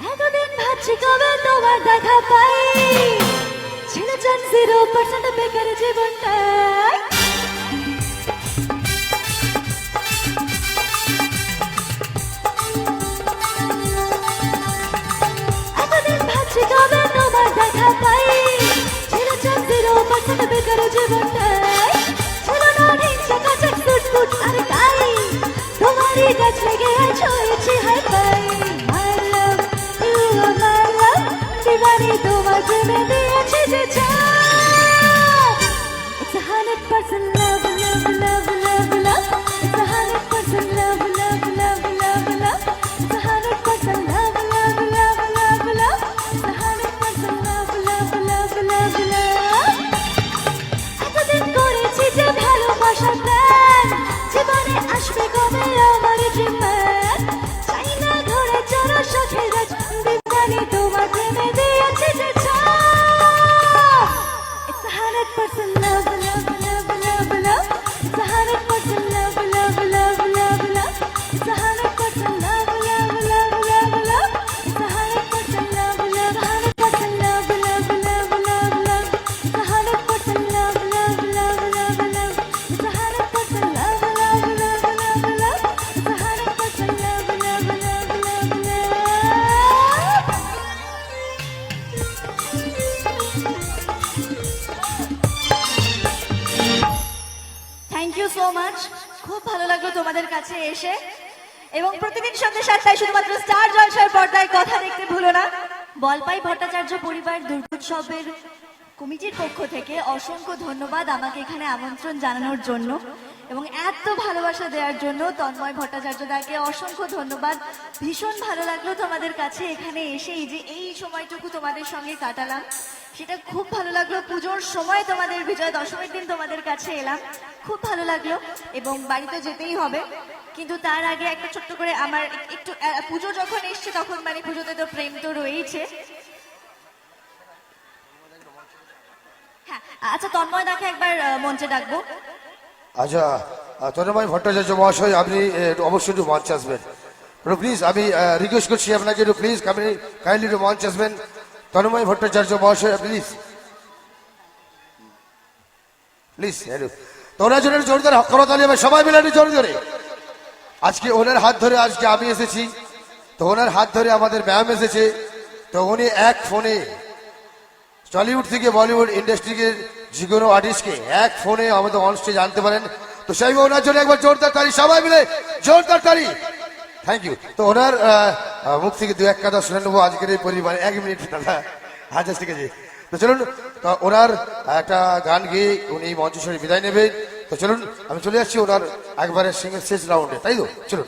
এতদিন ভাবছি কবে তোমার দেখা পাই, ছিল চান 0% বেকার জীবনটা। এতদিন ভাবছি কবে তোমার দেখা পাই, ছিল চান 0% বেকার জীবনটা। ছিল না হিংসা কাচাক সুটফুট আর তাই তোমারই কাছ লেগে আজ হয়েছি হাই পাই। দিবানি তোমার প্রেমে দিয়েছি যে চাপ। It's 100% love, love, love, love, love. It's 100% love, love, love, love, love. It's 100% love, love, love, love, love. It's 100% love, love, love, love, love. এতদিন করেছি যে ভালোবাসার প্ল্যান, জীবনে আসবে কবে আমার ড্রিম ম্যান। চাই না ঘরে চড়ো শখের রাজ, দিবানি তোমার প্রেমে দিয়েছি যে চাপ। It's 100% love, love, love, love, love. It's 100% love, love, love, love, love. It's 100% love, love, love, love, love. It's 100% love, love, 100% love, love, love, love, love. It's 100% love, love, love, love, love. It's 100% love, love, love, love, love. It's 100% love, love, love, love, love. Thank you so much. খুব ভালো লাগলো তোমাদের কাছে এসে। এবং প্রতিদিন সন্ধ্যে 7টায় শুধুমাত্র স্টার জলসার পর্দায় কথা দেখতে ভুলো না। বলপাই ভট্টাচার্য পরিবার দুর্গোৎসবের কমিটির পক্ষ থেকে অসংখ্য ধন্যবাদ আমাকে এখানে আমন্ত্রণ জানানোর জন্য এবং এত ভালোবাসা দেওয়ার জন্য। তন্ময় ভট্টাচার্য দাকে অসংখ্য ধন্যবাদ। ভীষণ ভালো লাগলো তোমাদের কাছে এখানে এসে, এই যে এই সময়টুকু তোমাদের সঙ্গে কাটালাম সেটা খুব ভালো লাগলো। পুজোর সময় তোমাদের বিজয় দশমীর দিন তোমাদের কাছে এলাম, খুব ভালো লাগলো। এবং বাড়িতে যেতেই হবে, কিন্তু তার আগে একটা ছোট্ট করে আমার একটু পুজো যখন এসছে তখন মানে পুজোতে তো প্রেম তো রয়েইছে। হ্যাঁ আচ্ছা, তন্ময় দাকে একবার মঞ্চে ডাকবো। আচ্ছা, তন্ময় ভট্টাচার্য মহাশয়, আপনি অবশ্যই একটু মঞ্চে আসবেন প্লিজ। আমি রিকোয়েস্ট করছি আপনাকে একটু প্লিজ কাইন্ডলি একটু মঞ্চে আসবেন। তন্ময় ভট্টাচার্য মহাশয় প্লিজ প্লিজ। তো ওনার জন্য জোরদার করতালি হবে সবাই মিলে জোরে জোরে। আজকে ওনার হাত ধরে আজকে আমি এসেছি, তো ওনার হাত ধরে আমাদের ম্যাম এসেছে। তো উনি এক ফোনে টলিউড থেকে বলিউড ইন্ডাস্ট্রিকে যে কোনো আর্টিস্টকে এক ফোনে আমাদের অনস্টেজ আনতে পারেন। তো সেই ওনার জন্য একবার জোরদার তালি, সবাই মিলে জোরদার তালি। Thank you. তো ওনার মুখ থেকে দু এক কথা শুনে নেবো আজকের এই পরিবার। 1 মিনিট দাদা। আচ্ছা ঠিক আছে, তো চলুন তো ওনার একটা গান গেয়ে উনি মঞ্চ সরে বিদায় নেবেন। তো চলুন আমি চলে যাচ্ছি ওনার একবারে সিঙ্গেল শেষ রাউন্ডে, তাই তো চলুন।